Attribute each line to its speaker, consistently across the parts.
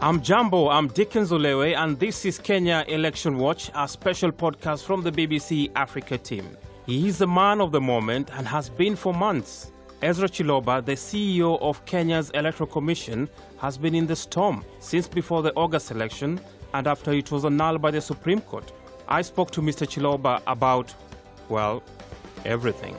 Speaker 1: Jambo, I'm Dickens Olewe, and this is Kenya Election Watch, a special podcast from the BBC Africa team. He is the man of the moment and has been for months. Ezra Chiloba, the CEO of Kenya's Electoral Commission, has been in the storm since before the August election and after it was annulled by the Supreme Court. I spoke to Mr. Chiloba about, well, everything.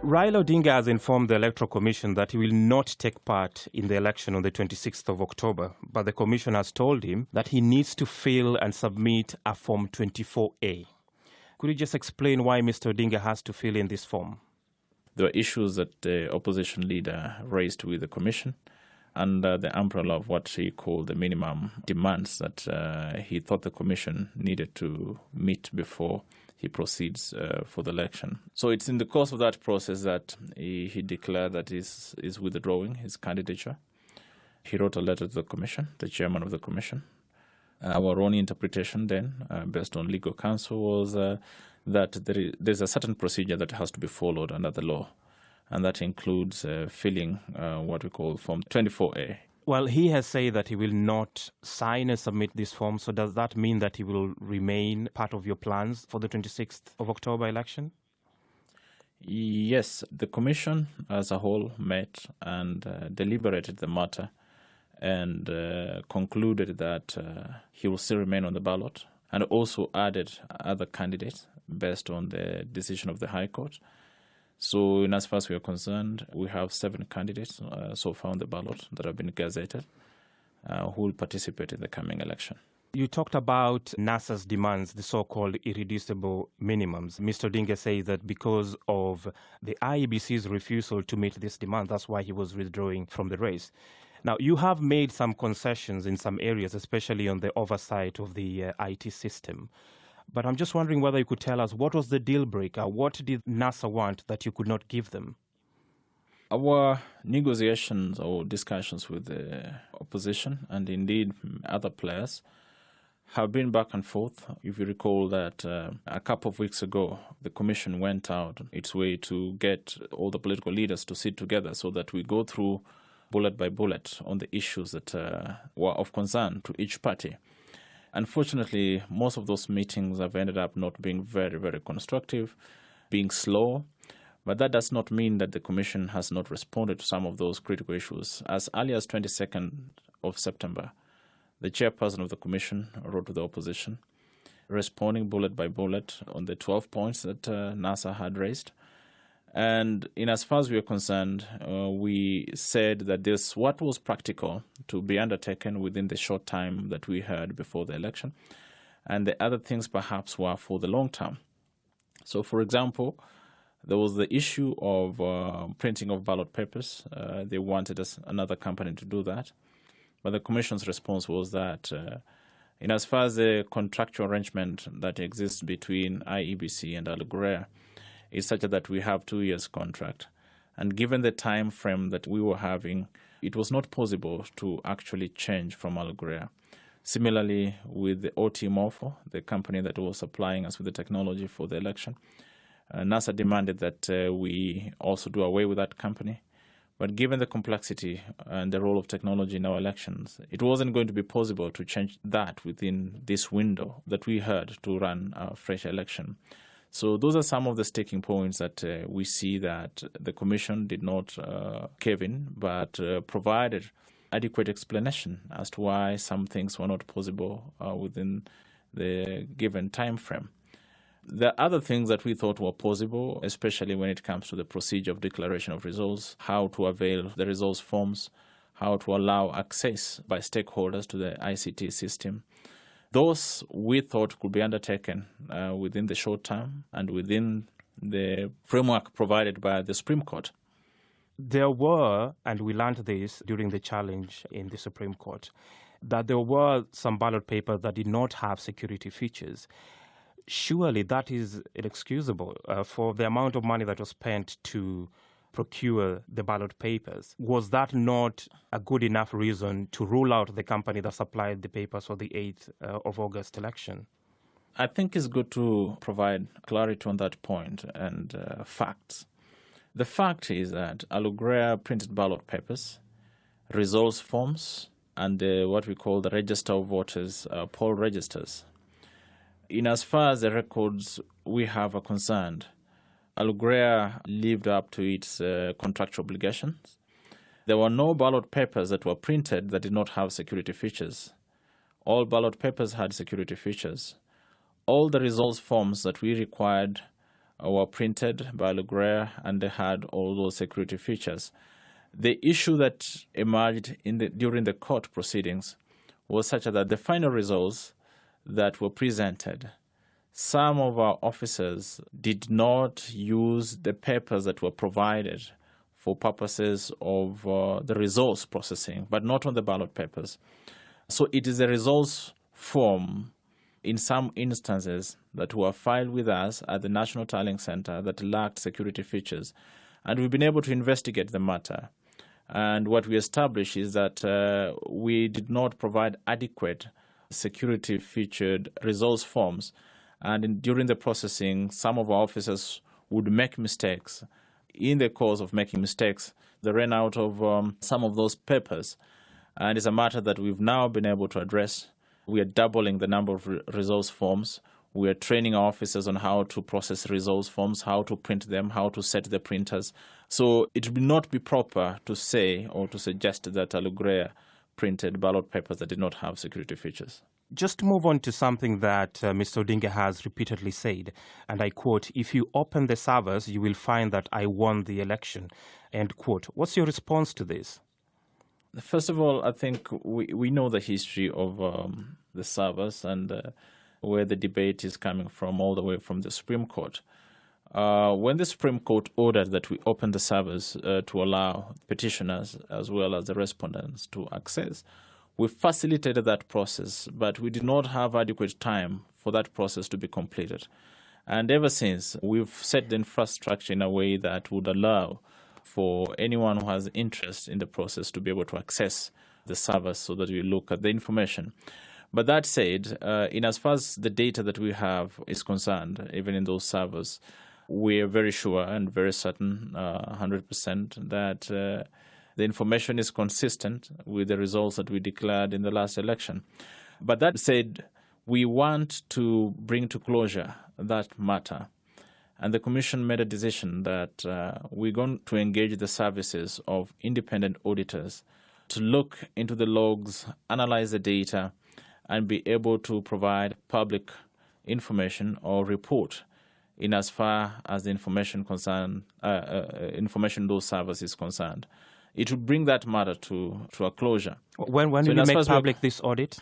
Speaker 1: Raila Odinga has informed the Electoral Commission that he will not take part in the election on the 26th of October, but the Commission has told him that he needs to fill and submit a Form 24A. Could you just explain why Mr. Odinga has to fill in this form?
Speaker 2: There were issues that the opposition leader raised with the Commission under the umbrella of what he called the minimum demands that he thought the Commission needed to meet before he proceeds for the election. So it's in the course of that process that he declared that he's withdrawing his candidature. He wrote a letter to the Commission, the chairman of the Commission. Our own interpretation then, based on legal counsel, was that there's a certain procedure that has to be followed under the law, and that includes filling what we call Form 24A.
Speaker 1: Well, he has said that he will not sign and submit this form, so does that mean that he will remain part of your plans for the 26th of October election?
Speaker 2: Yes, the Commission as a whole met and deliberated the matter and concluded that he will still remain on the ballot, and also added other candidates based on the decision of the High Court. So, in as far as we are concerned, we have 7 candidates so far on the ballot that have been gazetted who will participate in the coming election.
Speaker 1: You talked about NASA's demands, the so-called irreducible minimums. Mr. Odinga says that because of the IEBC's refusal to meet this demand, that's why he was withdrawing from the race. Now, you have made some concessions in some areas, especially on the oversight of the IT system. But I'm just wondering whether you could tell us what was the deal breaker? What did NASA want that you could not give them?
Speaker 2: Our negotiations or discussions with the opposition and indeed other players have been back and forth. If you recall that a couple of weeks ago, the Commission went out its way to get all the political leaders to sit together so that we go through bullet by bullet on the issues that were of concern to each party. Unfortunately, most of those meetings have ended up not being very, very constructive, being slow. But that does not mean that the Commission has not responded to some of those critical issues. As early as 22nd of September, the chairperson of the Commission wrote to the opposition, responding bullet by bullet on the 12 points that NASA had raised. And in as far as we are concerned, we said that this what was practical to be undertaken within the short time that we had before the election. And the other things perhaps were for the long term. So, for example, there was the issue of printing of ballot papers. They wanted another company to do that. But the Commission's response was that in as far as the contractual arrangement that exists between IEBC and Olewe, is such that we have 2 years contract. And given the time frame that we were having, it was not possible to actually change from Olewe. Similarly, with the OT Morpho, the company that was supplying us with the technology for the election, NASA demanded that we also do away with that company. But given the complexity and the role of technology in our elections, it wasn't going to be possible to change that within this window that we had to run a fresh election. So those are some of the sticking points that we see that the Commission did not cave in, but provided adequate explanation as to why some things were not possible within the given time frame. The other things that we thought were possible, especially when it comes to the procedure of declaration of results, how to avail the results forms, how to allow access by stakeholders to the ICT system, those we thought could be undertaken within the short term and within the framework provided by the Supreme Court.
Speaker 1: There were, and we learned this during the challenge in the Supreme Court, that there were some ballot papers that did not have security features. Surely that is inexcusable for the amount of money that was spent to procure the ballot papers. Was that not a good enough reason to rule out the company that supplied the papers for the 8th of August election?
Speaker 2: I think it's good to provide clarity on that point and facts. The fact is that Alugrea printed ballot papers, results forms, and what we call the register of voters, poll registers. In as far as the records we have are concerned, Alugrea lived up to its contractual obligations. There were no ballot papers that were printed that did not have security features. All ballot papers had security features. All the results forms that we required were printed by Alugrea, and they had all those security features. The issue that emerged during the court proceedings was such that the final results that were presented, some of our officers did not use the papers that were provided for purposes of the results processing, but not on the ballot papers. So it is the results form in some instances that were filed with us at the National Tallying Center that lacked security features. And we've been able to investigate the matter. And what we established is that we did not provide adequate security featured results forms. And during the processing, some of our officers would make mistakes. In the course of making mistakes, they ran out of some of those papers. And it's a matter that we've now been able to address. We are doubling the number of results forms. We are training our officers on how to process results forms, how to print them, how to set the printers. So it would not be proper to say or to suggest that Alugrea printed ballot papers that did not have security features.
Speaker 1: Just to move on to something that Mr. Odinga has repeatedly said, and I quote, "If you open the servers, you will find that I won the election," end quote. What's your response to this?
Speaker 2: First of all, I think we know the history of the servers and where the debate is coming from, all the way from the Supreme Court. When the Supreme Court ordered that we open the servers to allow petitioners as well as the respondents to access, we facilitated that process, but we did not have adequate time for that process to be completed. And ever since, we've set the infrastructure in a way that would allow for anyone who has interest in the process to be able to access the servers so that we look at the information. But that said, in as far as the data that we have is concerned, even in those servers, we're very sure and very certain, 100%, that the information is consistent with the results that we declared in the last election. But that said, we want to bring to closure that matter. And the Commission made a decision that we're going to engage the services of independent auditors to look into the logs, analyze the data, and be able to provide public information or report in as far as the information those servers is concerned. It would bring that matter to a closure.
Speaker 1: When will you make public this audit?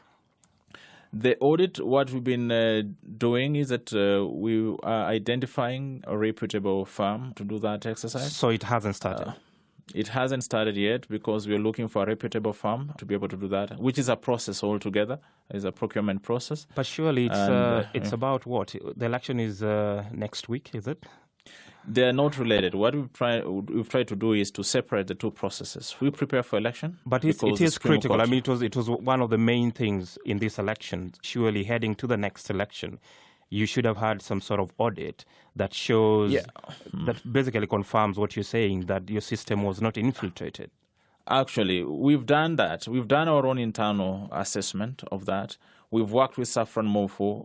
Speaker 2: The audit, what we've been doing is that we are identifying a reputable firm to do that exercise.
Speaker 1: So it hasn't started?
Speaker 2: It hasn't started yet because we're looking for a reputable firm to be able to do that, which is a process altogether. It's a procurement process.
Speaker 1: But surely it's about what? The election is next week, is it?
Speaker 2: They're not related. What we've tried to do is to separate the two processes. We prepare for election.
Speaker 1: But it is critical. Court, I mean, it was one of the main things in this election. Surely heading to the next election, you should have had some sort of audit that shows, that basically confirms what you're saying, that your system was not infiltrated.
Speaker 2: Actually, we've done that. We've done our own internal assessment of that. We've worked with Saffron Morpho,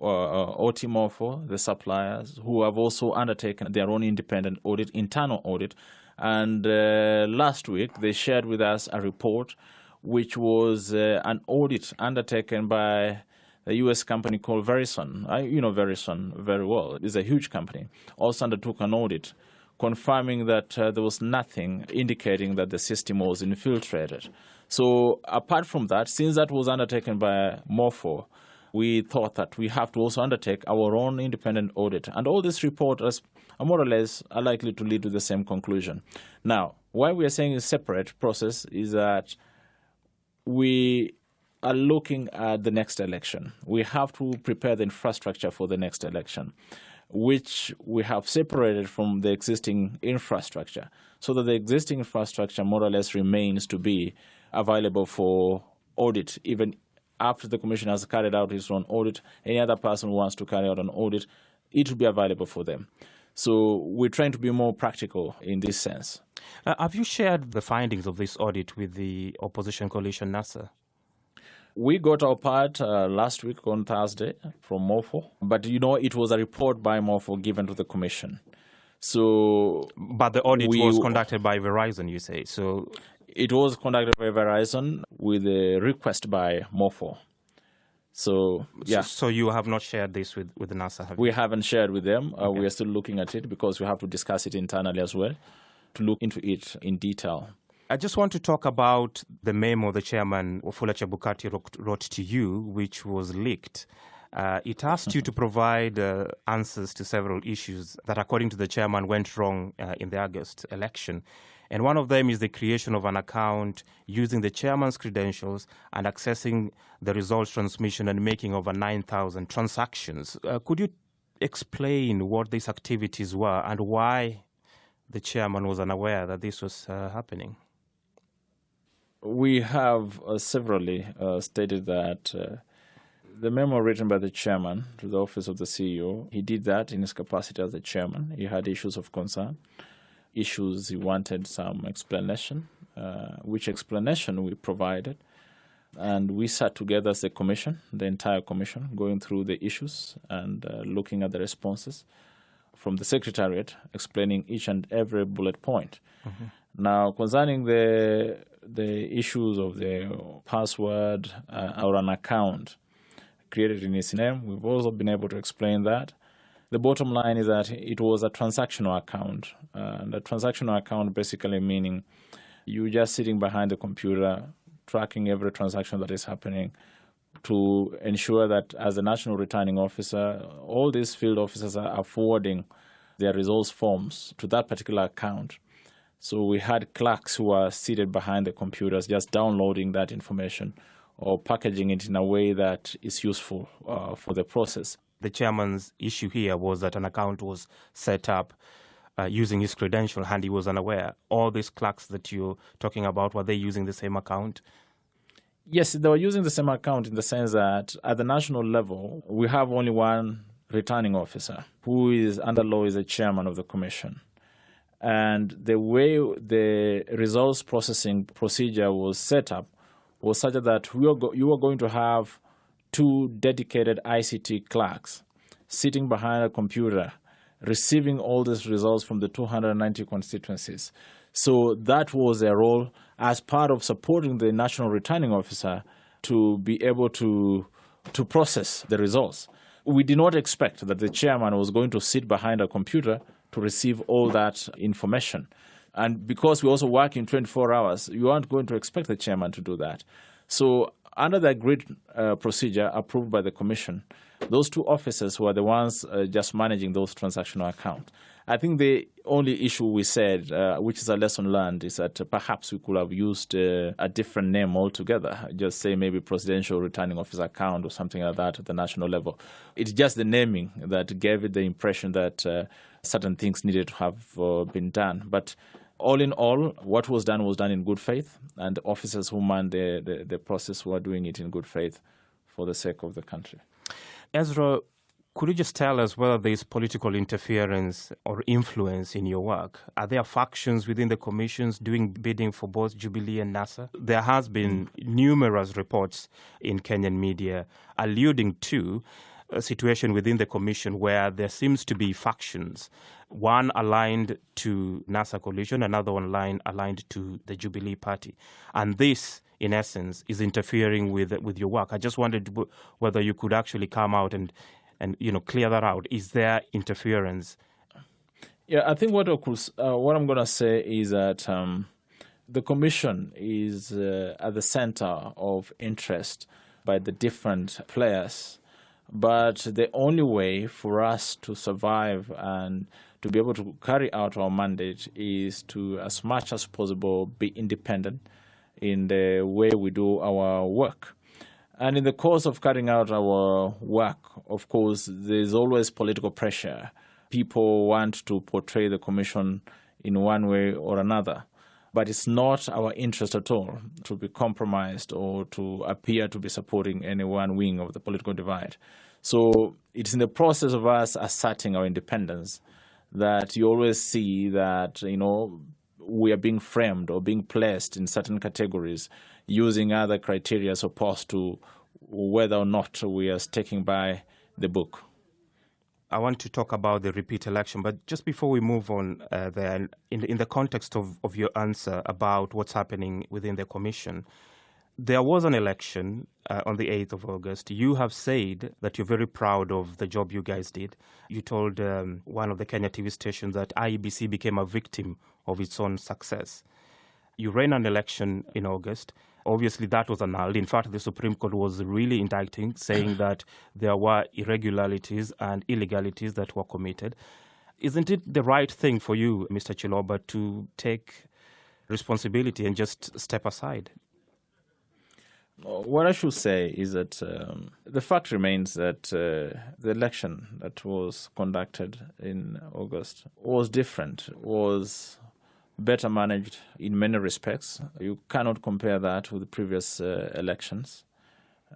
Speaker 2: OT Morpho, the suppliers, who have also undertaken their own independent audit, internal audit. And last week, they shared with us a report, which was an audit undertaken by a U.S. company called Verizon. You know Verizon very well. It's a huge company. Also undertook an audit confirming that there was nothing indicating that the system was infiltrated. So apart from that, since that was undertaken by Morpho, we thought that we have to also undertake our own independent audit. And all these reports, more or less, are likely to lead to the same conclusion. Now, why we are saying it's a separate process is that we are looking at the next election. We have to prepare the infrastructure for the next election, which we have separated from the existing infrastructure, so that the existing infrastructure more or less remains to be available for audit. Even after the Commission has carried out its own audit, any other person who wants to carry out an audit, it will be available for them. So we're trying to be more practical in this sense.
Speaker 1: Have you shared the findings of this audit with the opposition coalition, NASA?
Speaker 2: We got our part last week on Thursday from MOFO, but it was a report by MOFO given to the Commission. So,
Speaker 1: but the audit was conducted by Verizon, you say. So
Speaker 2: it was conducted by Verizon with a request by MOFO. So, yeah.
Speaker 1: So you have not shared this with NASA, have you?
Speaker 2: We haven't shared with them. Okay. We are still looking at it because we have to discuss it internally as well, to look into it in detail.
Speaker 1: I just want to talk about the memo the chairman, Wafula Chebukati, wrote to you, which was leaked. It asked you to provide answers to several issues that, according to the chairman, went wrong in the August election. And one of them is the creation of an account using the chairman's credentials and accessing the results transmission and making over 9,000 transactions. Could you explain what these activities were and why the chairman was unaware that this was happening?
Speaker 2: We have severally stated that the memo written by the chairman to the office of the CEO, he did that in his capacity as the chairman. He had issues of concern, issues he wanted some explanation, which explanation we provided. And we sat together as a commission, the entire commission, going through the issues and looking at the responses from the Secretariat, explaining each and every bullet point. Mm-hmm. Now, concerning the issues of the password or an account created in his name, we've also been able to explain that. The bottom line is that it was a transactional account. And a transactional account basically meaning you just sitting behind the computer, tracking every transaction that is happening to ensure that as the national returning officer, all these field officers are forwarding their results forms to that particular account. So we had clerks who are seated behind the computers just downloading that information or packaging it in a way that is useful for the process.
Speaker 1: The chairman's issue here was that an account was set up using his credential and he was unaware. All these clerks that you're talking about, were they using the same account?
Speaker 2: Yes, they were using the same account in the sense that at the national level, we have only one returning officer who is under law is the chairman of the commission. And the way the results processing procedure was set up was such that you were going to have two dedicated ICT clerks sitting behind a computer, receiving all these results from the 290 constituencies. So that was their role as part of supporting the national returning officer to be able to process the results. We did not expect that the chairman was going to sit behind a computer to receive all that information. And because we also work in 24 hours, you aren't going to expect the chairman to do that. So under the agreed procedure approved by the commission, those two officers were the ones just managing those transactional accounts. I think the only issue we said, which is a lesson learned, is that perhaps we could have used a different name altogether. Just say maybe Presidential Returning Officer account or something like that at the national level. It's just the naming that gave it the impression that certain things needed to have been done. But all in all, what was done in good faith, and the officers who manned the process were doing it in good faith for the sake of the country.
Speaker 1: Ezra, could you just tell us whether there is political interference or influence in your work? Are there factions within the commissions doing bidding for both Jubilee and NASA? There has been numerous reports in Kenyan media alluding to a situation within the commission where there seems to be factions, one aligned to NASA coalition, another one aligned to the Jubilee party. And this, in essence, is interfering with your work. I just wondered whether you could actually come out and clear that out. Is there interference?
Speaker 2: Yeah, I think what I'm going to say is that the commission is at the center of interest by the different players. But the only way for us to survive and to be able to carry out our mandate is to, as much as possible, be independent in the way we do our work. And in the course of carrying out our work, of course, there's always political pressure. People want to portray the commission in one way or another. But it's not our interest at all to be compromised or to appear to be supporting any one wing of the political divide. So it's in the process of us asserting our independence that you always see that, we are being framed or being placed in certain categories using other criteria as opposed to whether or not we are sticking by the book.
Speaker 1: I want to talk about the repeat election, but just before we move on there, in the context of your answer about what's happening within the commission, there was an election on the 8th of August. You have said that you're very proud of the job you guys did. You told one of the Kenya TV stations that IEBC became a victim of its own success. You ran an election in August. Obviously, that was annulled. In fact, the Supreme Court was really indicting, saying that there were irregularities and illegalities that were committed. Isn't it the right thing for you, Mr. Chiloba, to take responsibility and just step aside?
Speaker 2: What I should say is that the fact remains that the election that was conducted in August was different, was better managed in many respects. You cannot compare that with the previous elections.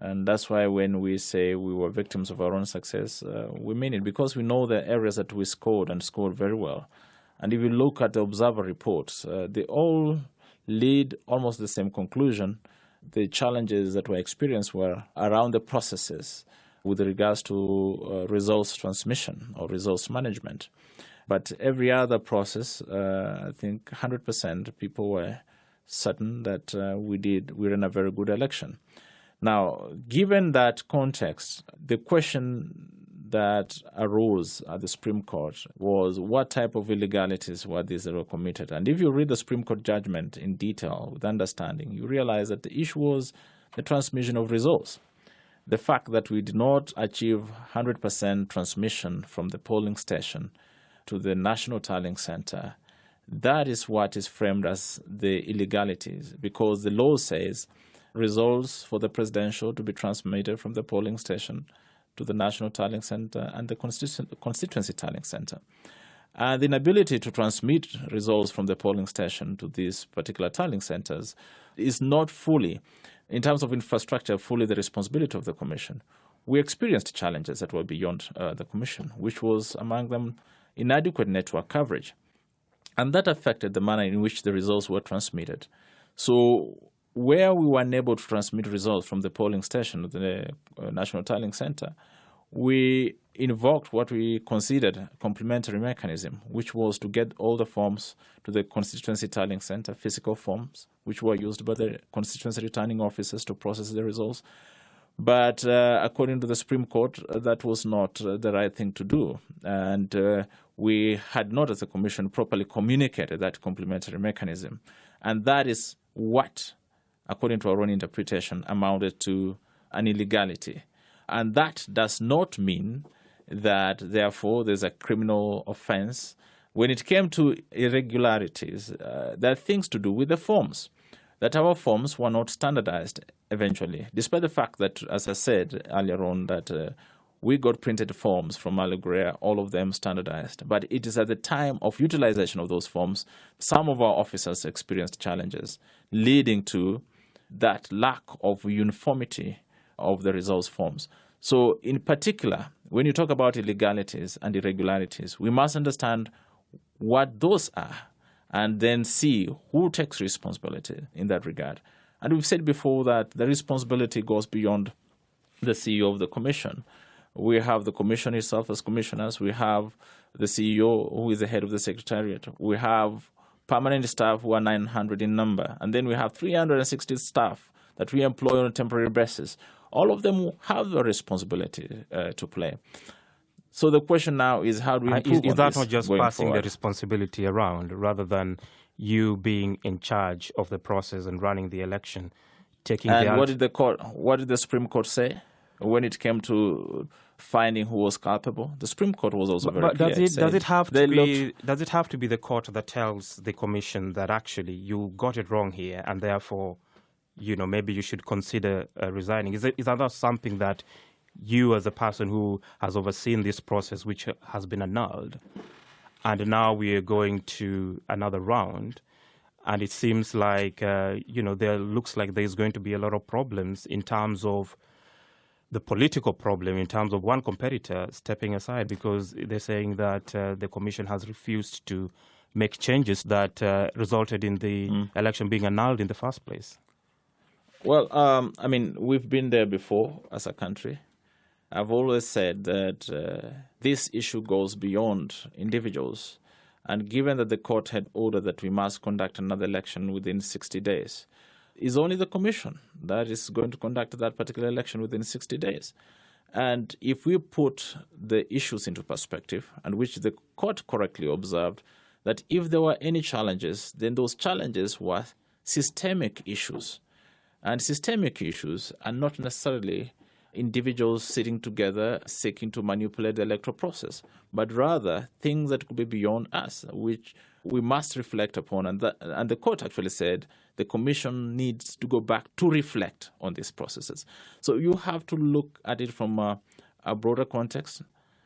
Speaker 2: And that's why when we say we were victims of our own success, we mean it because we know the areas that we scored and scored very well. And if you look at the observer reports, they all lead almost the same conclusion. The challenges that were experienced were around the processes with regards to results transmission or results management. But every other process, I think 100% people were certain that we ran a very good election. Now, given that context, the question that arose at the Supreme Court was what type of illegalities were these that were committed. And if you read the Supreme Court judgment in detail with understanding, you realize that the issue was the transmission of results. The fact that we did not achieve 100% transmission from the polling station to the National Tallying Center, that is what is framed as the illegalities, because the law says results for the presidential to be transmitted from the polling station to the National Tallying Center and the Constituency Tallying Center. The inability to transmit results from the polling station to these particular tallying centers is not fully, in terms of infrastructure, fully the responsibility of the Commission. We experienced challenges that were beyond the Commission, which was among them inadequate network coverage. And that affected the manner in which the results were transmitted. So where we were unable to transmit results from the polling station to the National Tallying Center, we invoked what we considered a complementary mechanism, which was to get all the forms to the Constituency Tallying Center, physical forms, which were used by the constituency returning officers to process the results. But according to the Supreme Court, that was not the right thing to do. And we had not, as a Commission, properly communicated that complementary mechanism. And that is what, according to our own interpretation, amounted to an illegality. And that does not mean that, therefore, there's a criminal offense. When it came to irregularities, there are things to do with the forms, that our forms were not standardized eventually, despite the fact that, as I said earlier on, that we got printed forms from Olewe, all of them standardized. But it is at the time of utilization of those forms, some of our officers experienced challenges, leading to that lack of uniformity of the results forms. So in particular, when you talk about illegalities and irregularities, we must understand what those are and then see who takes responsibility in that regard. And we've said before that the responsibility goes beyond the CEO of the Commission. We have the Commission itself as commissioners. We have the CEO who is the head of the Secretariat. We have permanent staff who are 900 in number. And then we have 360 staff that we employ on a temporary basis. All of them have a responsibility to play. So the question now is how do we improve
Speaker 1: Is
Speaker 2: on
Speaker 1: that
Speaker 2: this
Speaker 1: not just
Speaker 2: going
Speaker 1: passing
Speaker 2: forward?
Speaker 1: the responsibility around rather than you being in charge of the process and running the election, taking
Speaker 2: And
Speaker 1: the
Speaker 2: what did the Supreme Court say when it came to finding who was culpable? The Supreme Court was also very clear.
Speaker 1: Does it have to be the court that tells the Commission that actually you got it wrong here and therefore, maybe you should consider resigning? Is that something that you, as a person who has overseen this process, which has been annulled, and now we are going to another round, and it seems like there looks like there's going to be a lot of problems in terms of the political problem in terms of one competitor stepping aside, because they're saying that the Commission has refused to make changes that resulted in the election being annulled in the first place?
Speaker 2: Well, we've been there before as a country. I've always said that this issue goes beyond individuals. And given that the court had ordered that we must conduct another election within 60 days, it's only the Commission that is going to conduct that particular election within 60 days. And if we put the issues into perspective, and which the court correctly observed, that if there were any challenges, then those challenges were systemic issues. And systemic issues are not necessarily individuals sitting together seeking to manipulate the electoral process, but rather things that could be beyond us, which we must reflect upon. And the court actually said the Commission needs to go back to reflect on these processes. So you have to look at it from a broader context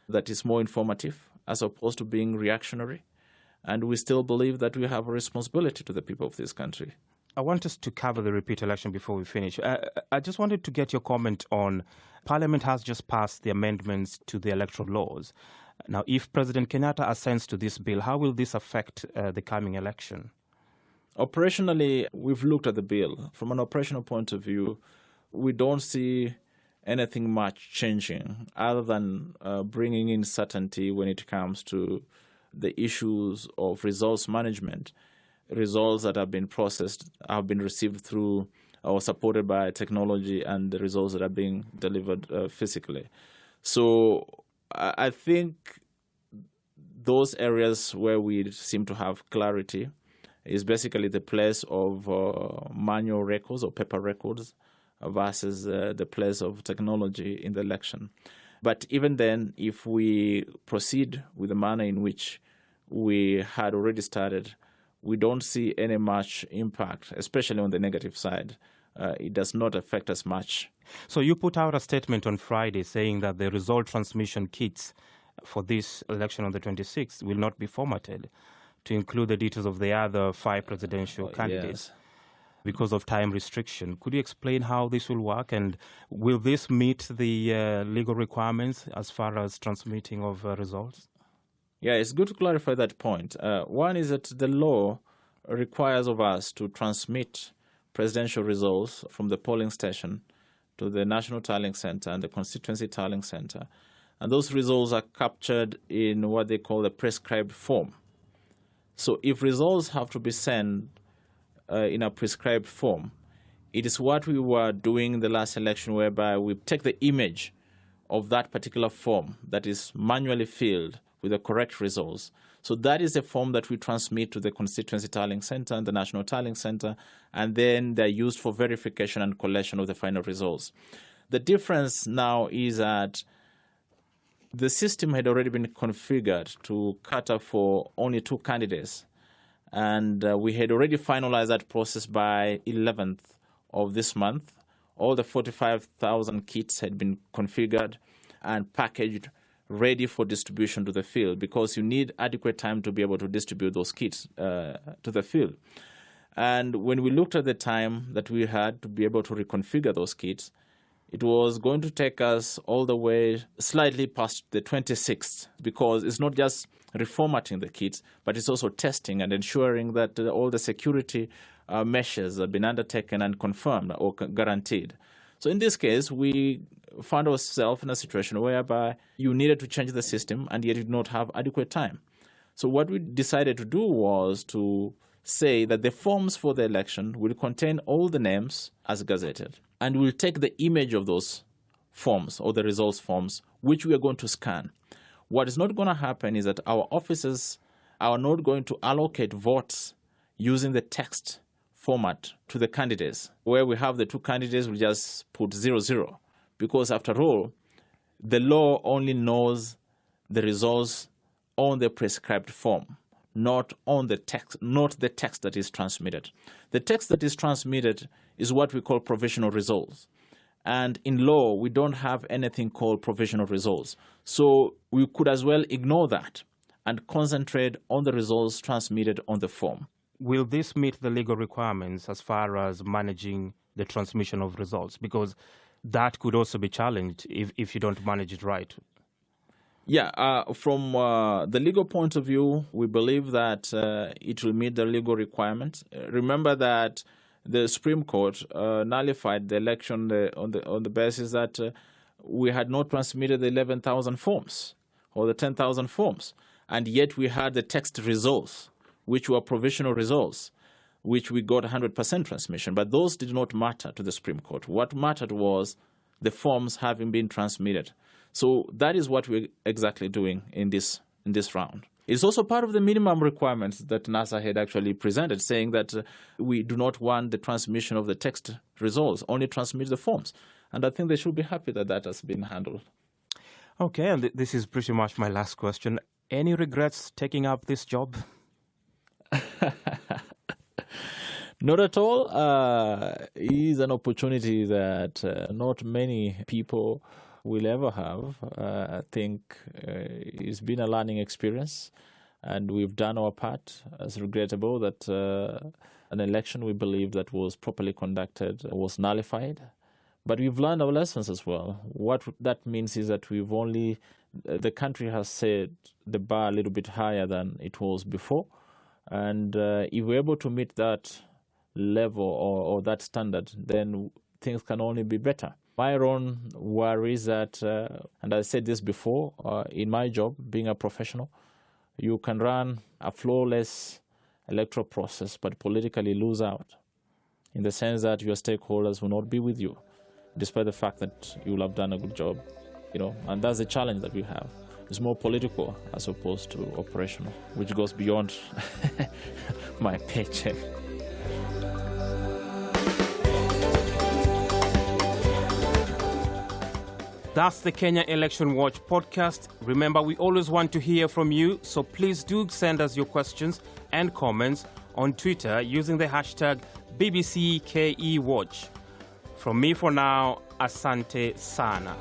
Speaker 2: that is more informative as opposed to being reactionary. And we still believe that we have a responsibility to the people of this country.
Speaker 1: I want us to cover the repeat election before we finish. I just wanted to get your comment on Parliament has just passed the amendments to the electoral laws. Now, if President Kenyatta assents to this bill, how will this affect the coming election?
Speaker 2: Operationally, we've looked at the bill. From an operational point of view, we don't see anything much changing other than bringing in certainty when it comes to the issues of results management. Results that have been processed have been received through or supported by technology, and the results that are being delivered physically. So I think those areas where we seem to have clarity is basically the place of manual records or paper records versus the place of technology in the election. But even then, if we proceed with the manner in which we had already started, we don't see any much impact, especially on the negative side. It does not affect us much.
Speaker 1: So you put out a statement on Friday saying that the result transmission kits for this election on the 26th will not be formatted to include the details of the other 5 presidential candidates because of time restriction. Could you explain how this will work, and will this meet the legal requirements as far as transmitting of results?
Speaker 2: Yeah, it's good to clarify that point. One is that the law requires of us to transmit presidential results from the polling station to the National Tallying Center and the Constituency Tallying Center. And those results are captured in what they call the prescribed form. So if results have to be sent in a prescribed form, it is what we were doing in the last election, whereby we take the image of that particular form that is manually filled with the correct results. So that is a form that we transmit to the Constituency Tallying Center and the National Tallying Center, and then they're used for verification and collection of the final results. The difference now is that the system had already been configured to cater for only 2 candidates, and we had already finalized that process by 11th of this month. All the 45,000 kits had been configured and packaged, ready for distribution to the field, because you need adequate time to be able to distribute those kits to the field. And when we looked at the time that we had to be able to reconfigure those kits, it was going to take us all the way slightly past the 26th, because it's not just reformatting the kits, but it's also testing and ensuring that all the security measures have been undertaken and confirmed or guaranteed. So in this case, we found ourselves in a situation whereby you needed to change the system, and yet you did not have adequate time. So what we decided to do was to say that the forms for the election will contain all the names as gazetted, and we'll take the image of those forms or the results forms, which we are going to scan. What is not going to happen is that our officers are not going to allocate votes using the text format to the candidates. Where we have the 2 candidates, we just put 0-0, because after all, the law only knows the results on the prescribed form, not on the text, not the text that is transmitted. The text that is transmitted is what we call provisional results. And in law, we don't have anything called provisional results. So we could as well ignore that and concentrate on the results transmitted on the form.
Speaker 1: Will this meet the legal requirements as far as managing the transmission of results? Because that could also be challenged if you don't manage it right.
Speaker 2: Yeah, from the legal point of view, we believe that it will meet the legal requirements. Remember that the Supreme Court nullified the election on the basis that we had not transmitted the 11,000 forms or the 10,000 forms, and yet we had the text results, which were provisional results, which we got 100% transmission. But those did not matter to the Supreme Court. What mattered was the forms having been transmitted. So that is what we're exactly doing in this round. It's also part of the minimum requirements that NASA had actually presented, saying that we do not want the transmission of the text results, only transmit the forms. And I think they should be happy that that has been handled.
Speaker 1: Okay, and this is pretty much my last question. Any regrets taking up this job?
Speaker 2: Not at all. It is an opportunity that not many people will ever have. I think it's been a learning experience, and we've done our part. It's regrettable that an election we believe that was properly conducted was nullified. But we've learned our lessons as well. What that means is that the country has set the bar a little bit higher than it was before. And if we're able to meet that level or that standard, then things can only be better. My own worry is that, and I said this before, in my job, being a professional, you can run a flawless electoral process, but politically lose out, in the sense that your stakeholders will not be with you, despite the fact that you will have done a good job. And that's the challenge that we have. It's more political as opposed to operational, which goes beyond my paycheck.
Speaker 1: That's the Kenya Election Watch podcast. Remember, we always want to hear from you, so please do send us your questions and comments on Twitter using the hashtag BBCKEWatch. From me for now, asante sana.